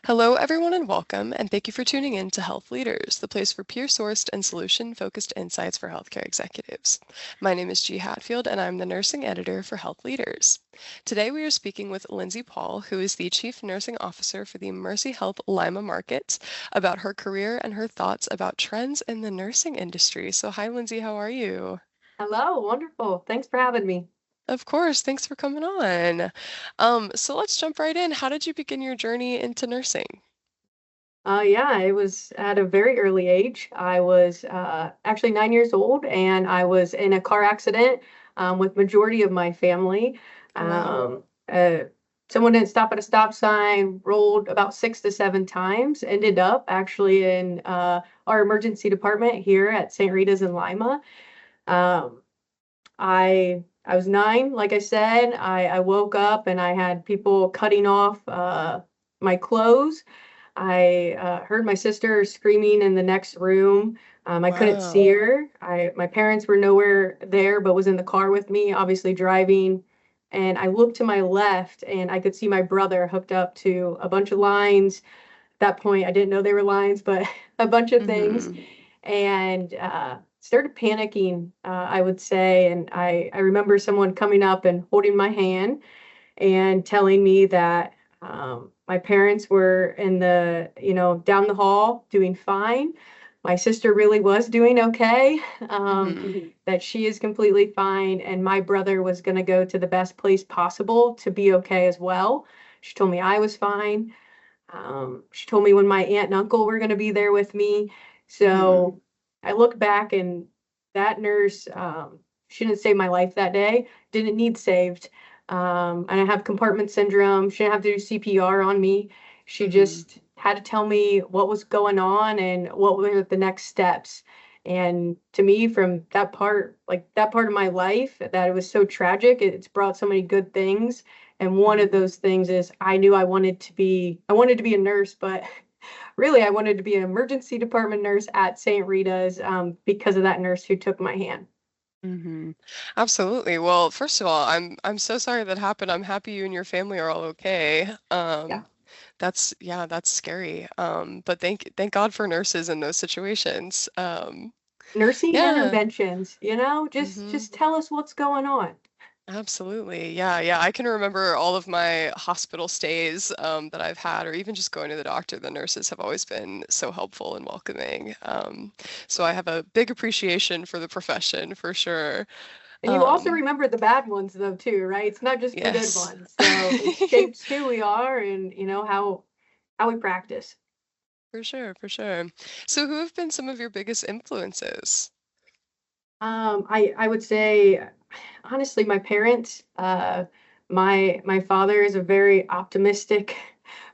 Hello, everyone, and welcome, and thank you for tuning in to Health Leaders, the place for peer-sourced and solution-focused insights for healthcare executives. My name is G. Hatfield, and I'm the nursing editor for Health Leaders. Today, we are speaking with Linsey Paul, who is the Chief Nursing Officer for the Mercy Health Lima market, about her career and her thoughts about trends in the nursing industry. So, hi, Linsey, how are you? Hello, wonderful. Thanks for having me. Of course, thanks for coming on. So let's jump right in. How did you begin your journey into nursing? Yeah, it was at a very early age. I was actually 9 years old, and I was in a car accident with majority of my family. Oh, wow. Um, uh, Someone didn't stop at a stop sign, rolled about 6 to 7 times, ended up actually in our emergency department here at St. Rita's in Lima. Um, I was 9, like I said. I woke up and I had people cutting off my clothes. I heard my sister screaming in the next room. I couldn't see Wow. her. My parents were nowhere there, but was in the car with me, obviously driving. And I looked to my left, and I could see my brother hooked up to a bunch of lines. At that point, I didn't know they were lines, but a bunch of things, Mm-hmm. and started panicking. I would say, and I remember someone coming up and holding my hand and telling me that my parents were in down the hall doing fine. My sister really was doing okay, Mm-hmm. that she is completely fine, and my brother was going to go to the best place possible to be okay as well. She told me I was fine. She told me when my aunt and uncle were going to be there with me. Mm-hmm. So I look back, and that nurse, she didn't save my life that day, didn't need saved. And I have compartment syndrome. She didn't have to do CPR on me. She Mm-hmm. just had to tell me what was going on and what were the next steps. And to me, from that part, like that part of my life, that it was so tragic, it's brought so many good things. And one of Mm-hmm. those things is I knew I wanted to be a nurse, but really I wanted to be an emergency department nurse at St. Rita's, because of that nurse who took my hand. Mm-hmm. Absolutely. Well, first of all, I'm so sorry that happened. I'm happy you and your family are all okay. Yeah. That's scary. But thank God for nurses in those situations. Nursing Yeah. interventions, just Mm-hmm. just tell us what's going on. Absolutely. Yeah. I can remember all of my hospital stays that I've had, or even just going to the doctor. The nurses have always been so helpful and welcoming. So I have a big appreciation for the profession for sure. And you also Um, remember the bad ones though too, right? It's not just the good yes. ones. So it shapes who we are and how we practice. For sure, for sure. So who have been some of your biggest influences? I would say, honestly, my parents. My father is a very optimistic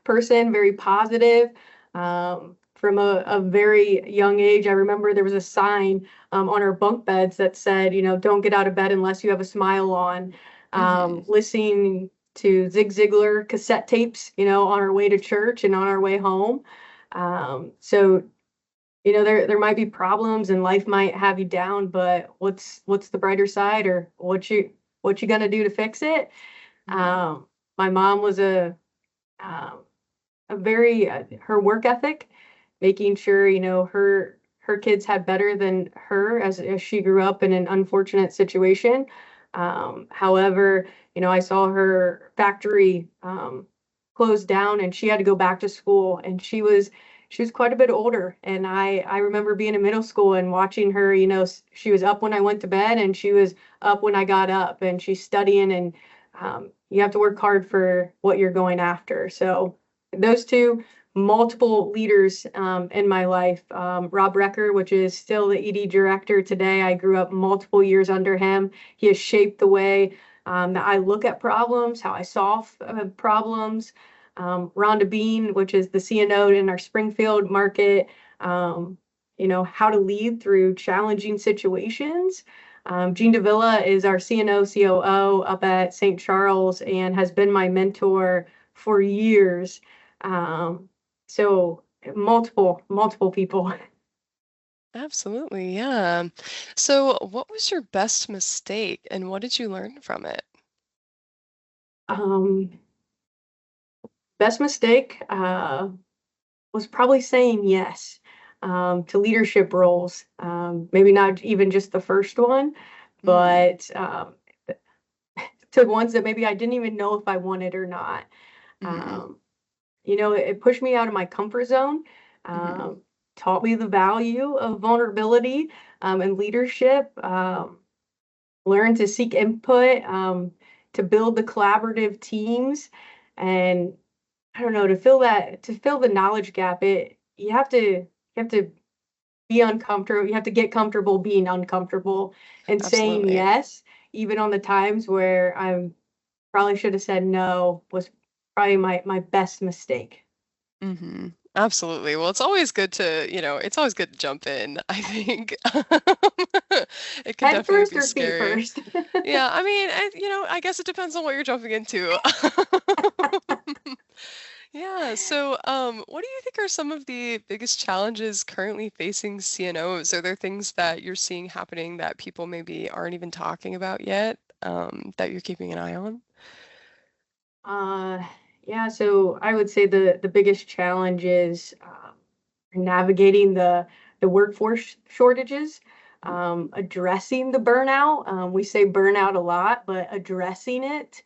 person, very positive. From a very young age, I remember there was a sign on our bunk beds that said, don't get out of bed unless you have a smile on. Hmm. Listening to Zig Ziglar cassette tapes, on our way to church and on our way home. So there might be problems and life might have you down, but what's the brighter side, or what you gonna do to fix it? Hmm. My mom was um, a very her work ethic, making sure her kids had better than her as she grew up in an unfortunate situation. However, I saw her factory closed down, and she had to go back to school, and she was quite a bit older. And I remember being in middle school and watching her. She was up when I went to bed, and she was up when I got up, and she's studying. And you have to work hard for what you're going after. So those two, multiple leaders in my life. Rob Recker, which is still the ED director today. I grew up multiple years under him. He has shaped the way that I look at problems, how I solve problems. Rhonda Bean, which is the CNO in our Springfield market, um, how to lead through challenging situations. Jean Davila is our CNO, COO up at St. Charles, and has been my mentor for years. Um, so multiple people. Absolutely, yeah. So what was your best mistake and what did you learn from it? Um, Best mistake was probably saying yes to leadership roles. Maybe not even just the first one, Mm, but to ones that maybe I didn't even know if I wanted or not. mhm, Um, it pushed me out of my comfort zone, mhm, taught me the value of vulnerability and leadership, learned to seek input, to build the collaborative teams. And I don't know, to fill the knowledge gap, you have to be uncomfortable. You have to get comfortable being uncomfortable and saying absolutely. yes, even on the times where I'm probably should have said no, was probably my best mistake. Absolutely. Well, it's always good to, it's always good to jump in, I think. It can Head definitely first be or feet scary. first? Yeah, I mean, I guess it depends on what you're jumping into. Yeah, so what do you think are some of the biggest challenges currently facing CNOs? Are there things that you're seeing happening that people maybe aren't even talking about yet, that you're keeping an eye on? Uh, yeah, so I would say the biggest challenge is navigating the workforce shortages, addressing the burnout. We say burnout a lot, but addressing it,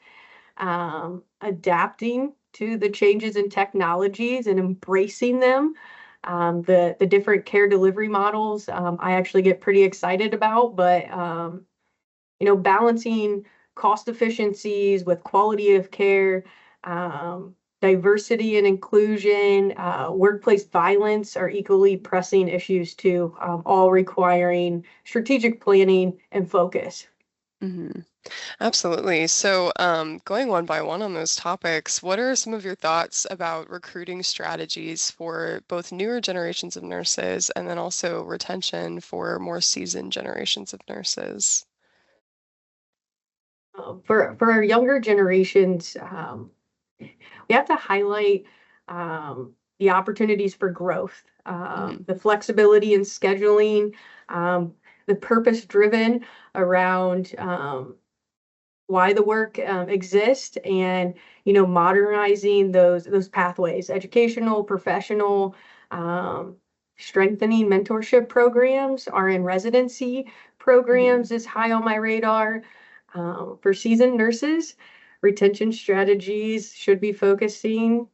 adapting to the changes in technologies and embracing them. The different care delivery models, I actually get pretty excited about, but balancing cost efficiencies with quality of care, diversity and inclusion, workplace violence are equally pressing issues too, all requiring strategic planning and focus. hmm Absolutely. So, going one by one on those topics, what are some of your thoughts about recruiting strategies for both newer generations of nurses and then also retention for more seasoned generations of nurses? For our younger generations, we have to highlight the opportunities for growth, hmm the flexibility in scheduling, the purpose driven around why the work exists, and modernizing those pathways, educational, professional, um, strengthening mentorship programs, RN residency hmm programs is high on my radar. For seasoned nurses, retention strategies should be focusing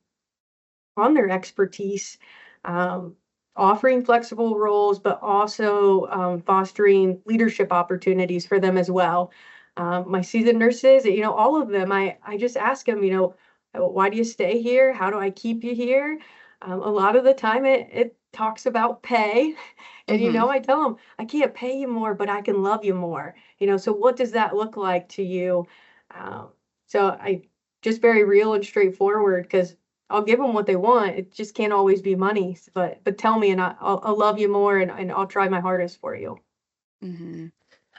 on their expertise, um, offering flexible roles, but also fostering leadership opportunities for them as well. My seasoned nurses, all of them, I just ask them, why do you stay here? How do I keep you here? A lot of the time it talks about pay. And, hmm I tell them, I can't pay you more, but I can love you more. So what does that look like to you? Um, so I just very real and straightforward because I'll give them what they want. It just can't always be money. But tell me, and I'll love you more, and I'll try my hardest for you. hmm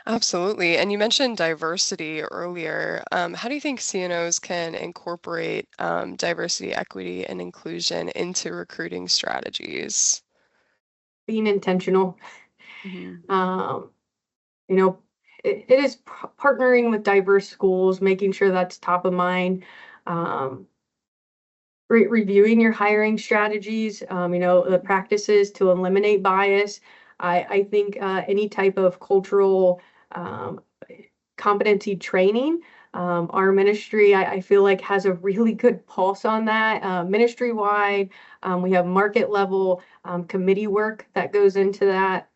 Absolutely. And you mentioned diversity earlier. How do you think CNOs can incorporate diversity, equity, and inclusion into recruiting strategies? Being intentional. hmm Um, you know, it is partnering with diverse schools, making sure that's top of mind. Um, reviewing your hiring strategies, the practices to eliminate bias. I think any type of cultural um, competency training. Our ministry, I feel like, has a really good pulse on that. Ministry wide, we have market level committee work that goes into that.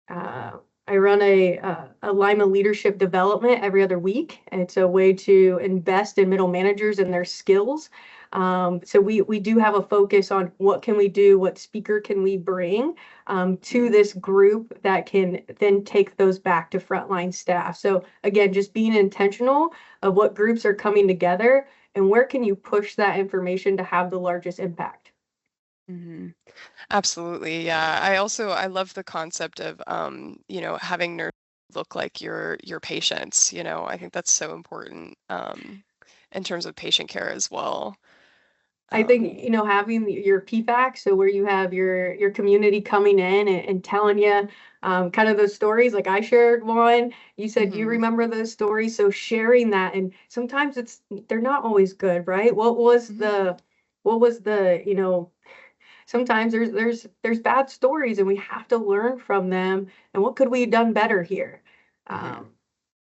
Uh, I run a Lima leadership development every other week. And it's a way to invest in middle managers and their skills. So we do have a focus on what can we do, what speaker can we bring to this group that can then take those back to frontline staff. So again, just being intentional of what groups are coming together and where can you push that information to have the largest impact. hmm Absolutely. Yeah. I love the concept of having nurses look like your patients, I think that's so important in terms of patient care as well. I Um, think, having your PFAC, so where you have your community coming in and telling you kind of those stories, like I shared one, you said you mhm, remember those stories. So sharing that, and sometimes they're not always good, right? What was mhm, the what was the, sometimes there's bad stories and we have to learn from them, and what could we have done better here? Hmm. Um,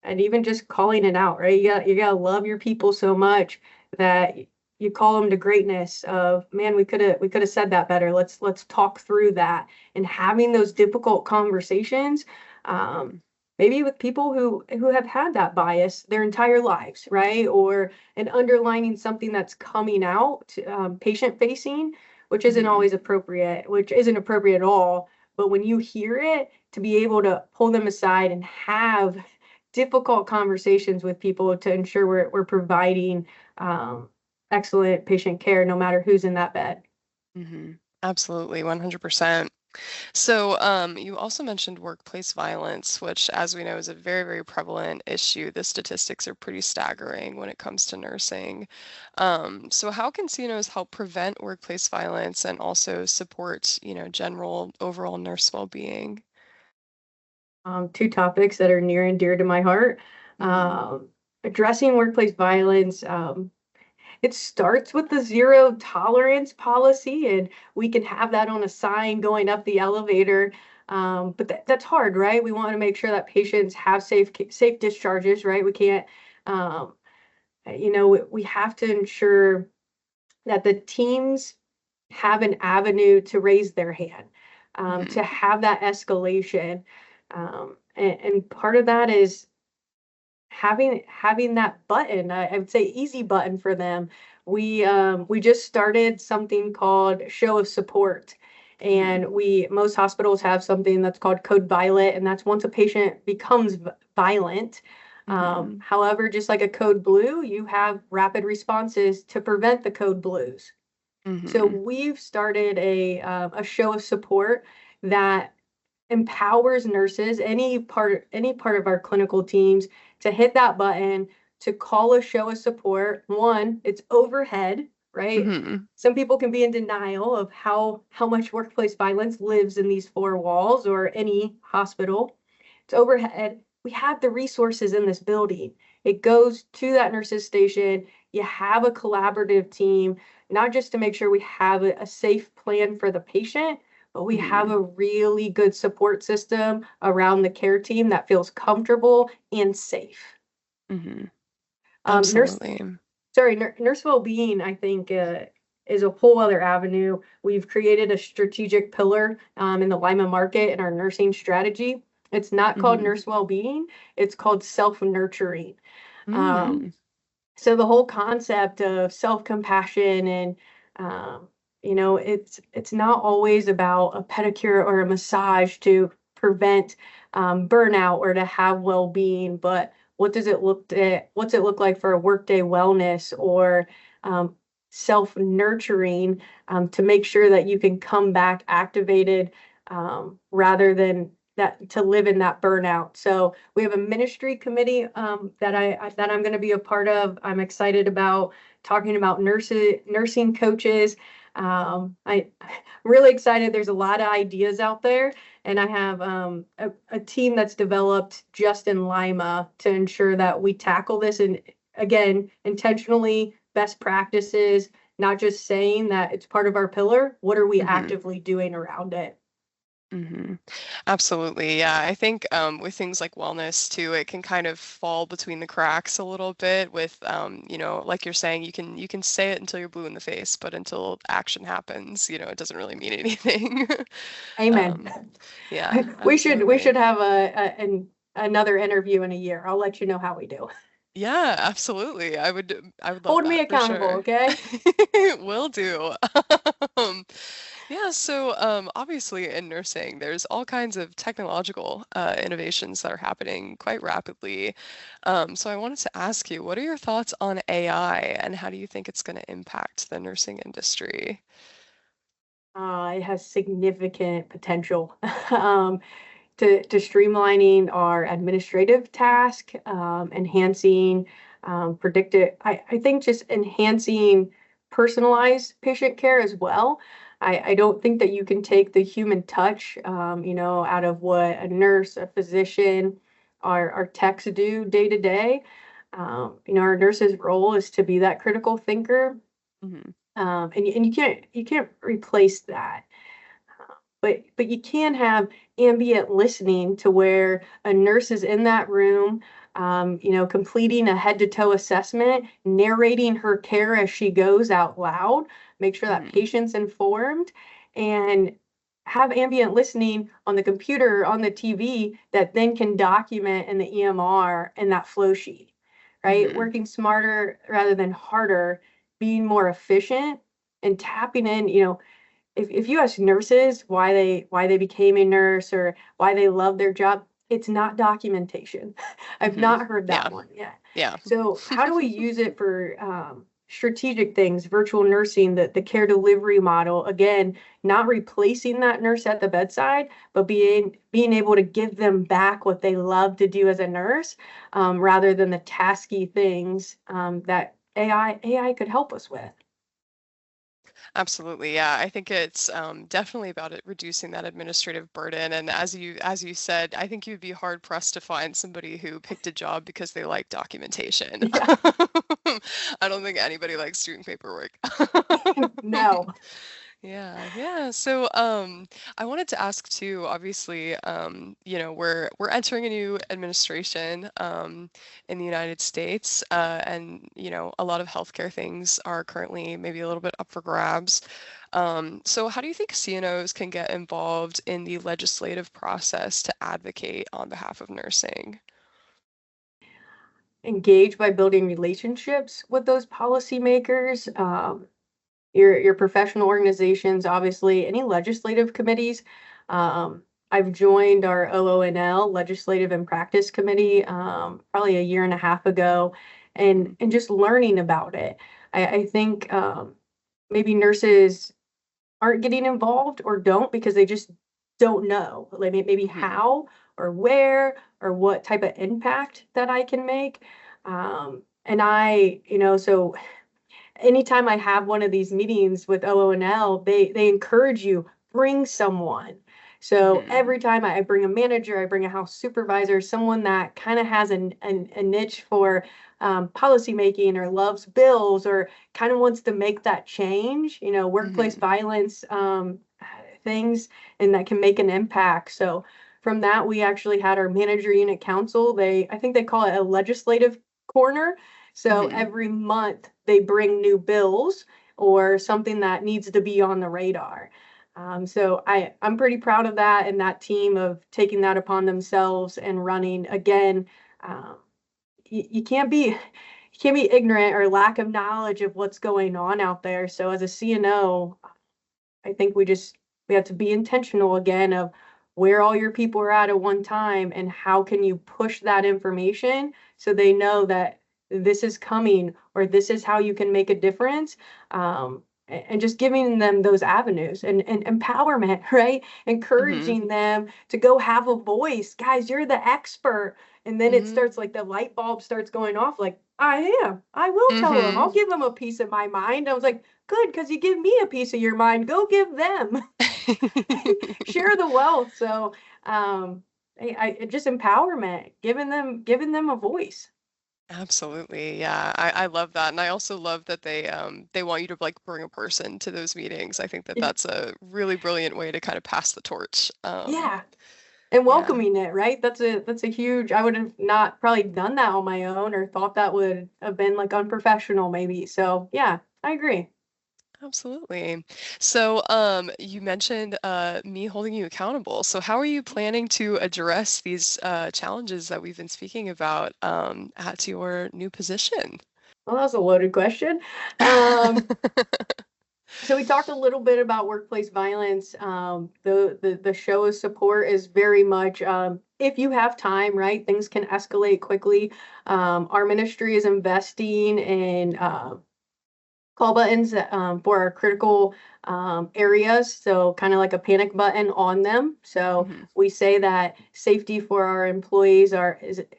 and even just calling it out, right? You gotta love your people so much that you call them to greatness of, man, we could have said that better. Let's talk through that, and having those difficult conversations, um, Hmm. maybe with people who have had that bias their entire lives, right? Or an underlining something that's coming out, patient facing, Hmm. which isn't appropriate at all. But when you hear it, to be able to pull them aside and have difficult conversations with people to ensure we're providing um, excellent patient care, no matter who's in that bed. Hmm. Absolutely, 100%. So, you also mentioned workplace violence, which, as we know, is a very, very prevalent issue. The statistics are pretty staggering when it comes to nursing. So how can CNOs help prevent workplace violence and also support, general overall nurse well-being? Two topics that are near and dear to my heart. Hmm. Um, Addressing workplace violence. It starts with the zero tolerance policy, and we can have that on a sign going up the elevator. But that's hard, right? We want to make sure that patients have safe discharges, right? We can't, um, we have to ensure that the teams have an avenue to raise their hand, to Hmm. have that escalation. And part of that is having that button. I would say easy button for them. We just started something called show of support, Hmm. and we most hospitals have something that's called code violet, and that's once a patient becomes violent. Hmm. However, just like a code blue, you have rapid responses to prevent the code blues. So Hmm. we've started a show of support that empowers nurses, any part of our clinical teams, to hit that button, to call a show of support. One, it's overhead, right? Hmm. Some people can be in denial of how much workplace violence lives in these four walls or any hospital. It's overhead. We have the resources in this building. It goes to that nurse's station. You have a collaborative team, not just to make sure we have a safe plan for the patient, but we have Hmm. a really good support system around the care team that feels comfortable and safe. Hmm. Um, nurse, Absolutely. Nurse well-being, I think, is a whole other avenue. We've created a strategic pillar in the Lima market in our nursing strategy. It's not called Hmm. nurse well-being; it's called self-nurturing. Um, Mm. so the whole concept of self-compassion and um, it's not always about a pedicure or a massage to prevent burnout or to have well-being, but what's it look like for a workday wellness or um, self-nurturing, to make sure that you can come back activated, rather than that to live in that burnout. So we have a ministry committee that I'm going to be a part of. I'm excited about talking about nursing coaches. I'm really excited. There's a lot of ideas out there, and I have a team that's developed just in Lima to ensure that we tackle this, and again, intentionally best practices, not just saying that it's part of our pillar. What are we Hmm. actively doing around it? Hmm. Absolutely. Yeah. I think with things like wellness too, it can kind of fall between the cracks a little bit with like you're saying, you can say it until you're blue in the face, but until action happens, it doesn't really mean anything. Amen. Um, yeah, We absolutely. should have another interview in a year. I'll let you know how we do. Yeah, absolutely. I would love Hold me that for accountable, sure. okay? Will do. Um, Yeah, so obviously in nursing, there's all kinds of technological innovations that are happening quite rapidly. So I wanted to ask you, what are your thoughts on AI and how do you think it's going to impact the nursing industry? It has significant potential um, to streamlining our administrative task, enhancing predictive. I think just enhancing personalized patient care as well. I don't think that you can take the human touch, out of what a nurse, a physician, our techs do day to day. Our nurse's role is to be that critical thinker, Hmm. And you can't replace that. But you can have ambient listening to where a nurse is in that room, completing a head to toe assessment, narrating her care as she goes out loud, make sure that Mhm. patient's informed, and have ambient listening on the computer, on the TV that then can document in the EMR and that flow sheet, right? Mhm. Working smarter rather than harder, being more efficient and tapping in, if you ask nurses why they became a nurse or why they love their job, it's not documentation. I've Mhm. not heard Yeah. that one yet. Yeah. So how do we use it for strategic things, virtual nursing, the care delivery model? Again, not replacing that nurse at the bedside, but being able to give them back what they love to do as a nurse, rather than the tasky things that AI could help us with. Absolutely. Yeah. I think it's definitely about it reducing that administrative burden. And as you said, I think you'd be hard pressed to find somebody who picked a job because they like documentation. Yeah, I don't think anybody likes doing paperwork. no. Yeah, yeah. So, I wanted to ask too, obviously, we're entering a new administration in the United States, and a lot of healthcare things are currently maybe a little bit up for grabs. So how do you think CNOs can get involved in the legislative process to advocate on behalf of nursing? Engage by building relationships with those policymakers, your professional organizations, obviously, any legislative committees. I've joined our OONL, Legislative and Practice Committee, probably a year and a half ago, Mhm. and just learning about it. I think maybe nurses aren't getting involved or don't because they just don't know, like maybe Mhm. how or where or what type of impact that I can make. And so anytime I have one of these meetings with OONL, they encourage you, bring someone. So Mhm. every time I bring a manager, I bring a house supervisor, someone that kind of has a niche for policy making or loves bills or kind of wants to make that change, workplace Mhm. violence things, and that can make an impact. So from that, we actually had our manager unit council. I think they call it a legislative corner. So Mhm. every month they bring new bills or something that needs to be on the radar. I'm pretty proud of that and that team of taking that upon themselves and running again. Um, you can't be ignorant or lack of knowledge of what's going on out there. So as a CNO, I think we have to be intentional again of where all your people are at one time and how can you push that information so they know that this is coming or this is how you can make a difference. And just giving them those avenues and empowerment, right? Mhm. Encouraging them to go have a voice. Guys, you're the expert. And then it Mhm. starts like the light bulb starts going off like, I am. I will tell them. I'll Mhm. give them a piece of my mind. I was like, good, because you give me a piece of your mind. Go give them. Share the wealth. So just empowerment, giving them a voice. Absolutely. Yeah. I love that. And I also love that they want you to like bring a person to those meetings. I think that Y- that's a really brilliant way to kind of pass the torch. Yeah. And Yeah. welcoming it, right? That's a huge, I would have not probably done that on my own or thought that would have been like unprofessional maybe. So yeah, I agree. Absolutely. So, you mentioned me holding you accountable. So, how are you planning to address these challenges that we've been speaking about at your new position? Well, that was a loaded question. Um, So we talked a little bit about workplace violence. The show's support is very much if you have time, right? Things can escalate quickly. Our ministry is investing in call buttons for our critical areas, so kind of like a panic button on them. So Hmm. we say that safety for our employees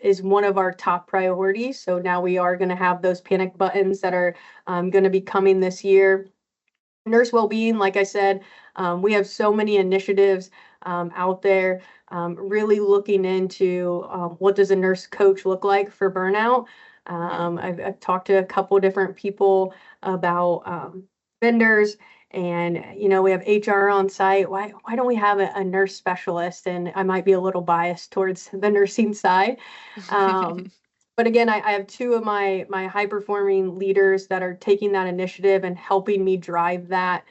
is one of our top priorities. So now we are going to have those panic buttons that are going to be coming this year. Nurse well-being, like I said, we have so many initiatives out there, really looking into what does a nurse coach look like for burnout. Hmm. I've talked to a couple different people about vendors, and we have HR on site. Why don't we have a nurse specialist? And I might be a little biased towards the nursing side. But again, I have two of my high performing leaders that are taking that initiative and helping me drive that.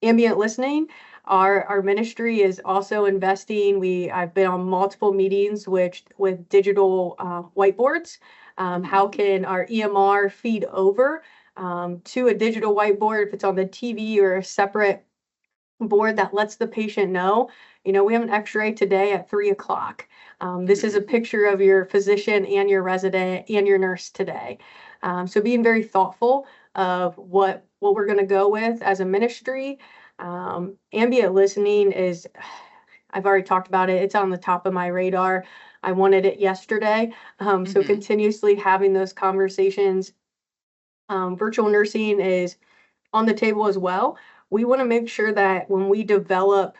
Ambient listening. Our ministry is also investing. I've been on multiple meetings with digital whiteboards. How can our EMR feed over to a digital whiteboard if it's on the TV or a separate board that lets the patient know, we have an x-ray today at 3 o'clock. This is a picture of your physician and your resident and your nurse today. So being very thoughtful of what we're going to go with as a ministry. Ambient listening is, I've already talked about it. It's on the top of my radar. I wanted it yesterday. So continuously having those conversations. Virtual nursing is on the table as well. We want to make sure that when we develop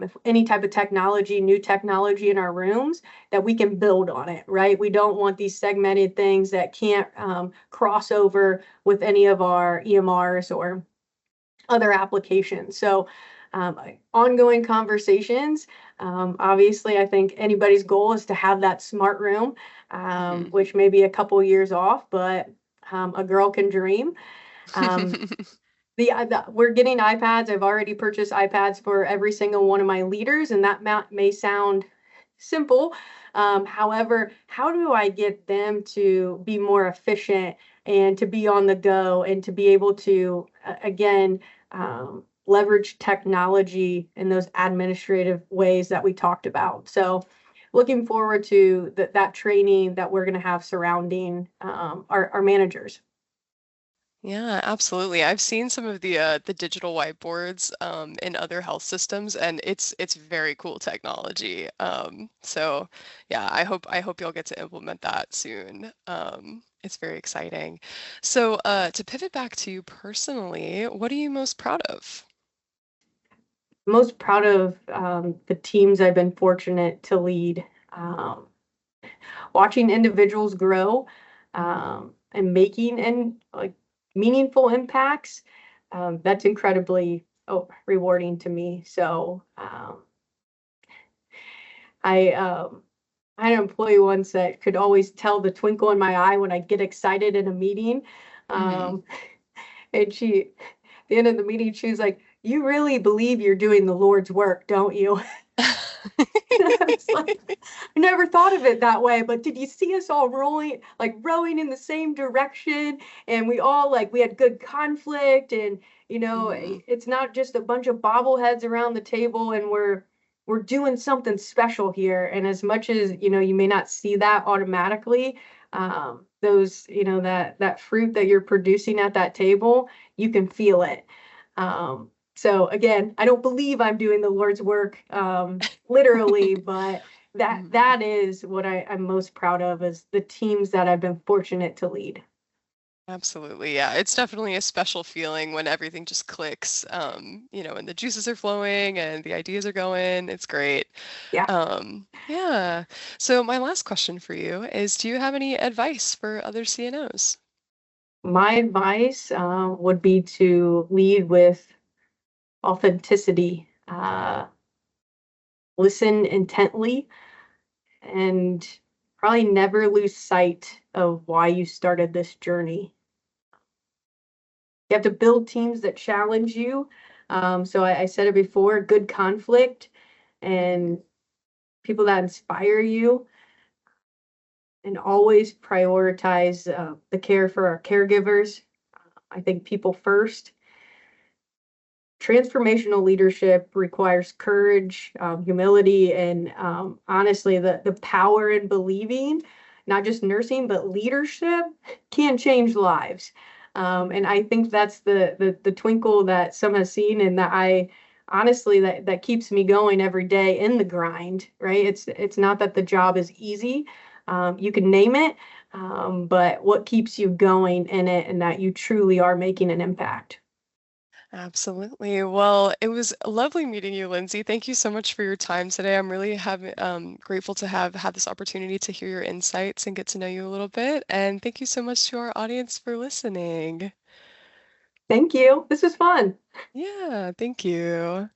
if any type of technology, new technology in our rooms, that we can build on it, right? We don't want these segmented things that can't cross over with any of our EMRs or other applications. So ongoing conversations. Obviously, I think anybody's goal is to have that smart room, which may be a couple years off, but a girl can dream. We're getting iPads. I've already purchased iPads for every single one of my leaders, and that may sound simple. However, how do I get them to be more efficient and to be on the go and to be able to, again, leverage technology in those administrative ways that we talked about? So looking forward to that training that we're going to have surrounding our managers. Yeah, absolutely. I've seen some of the digital whiteboards in other health systems, and it's very cool technology. So yeah, I hope you'll get to implement that soon. It's very exciting. So to pivot back to you personally, what are you most proud of? Most proud of the teams I've been fortunate to lead. Watching individuals grow and making like meaningful impacts, that's incredibly rewarding to me. So I had an employee once that could always tell the twinkle in my eye when I get excited in a meeting. And at the end of the meeting, she was like, "You really believe you're doing the Lord's work, don't you?" It's like, I never thought of it that way, but did you see us all rowing in the same direction? And we had good conflict, and it's not just a bunch of bobbleheads around the table, and we're doing something special here. And as much as you may not see that automatically, that fruit that you're producing at that table, you can feel it. So again, I don't believe I'm doing the Lord's work literally, but that is what I'm most proud of, is the teams that I've been fortunate to lead. Absolutely, yeah. It's definitely a special feeling when everything just clicks, and the juices are flowing and the ideas are going. It's great. Yeah. Yeah. So my last question for you is, do you have any advice for other CNOs? My advice would be to lead with authenticity, listen intently, and probably never lose sight of why you started this journey. You have to build teams that challenge you. So I said it before, good conflict and people that inspire you, and always prioritize the care for our caregivers. I think people first. Transformational leadership requires courage, humility, and honestly, the power in believing, not just nursing, but leadership can change lives. And I think that's the twinkle that some have seen, and that I honestly that keeps me going every day in the grind. Right? It's not that the job is easy. You can name it, but what keeps you going in it, and that you truly are making an impact. Absolutely. Well, it was lovely meeting you, Lindsay. Thank you so much for your time today. I'm really grateful to have had this opportunity to hear your insights and get to know you a little bit. And thank you so much to our audience for listening. Thank you. This was fun. Yeah, thank you.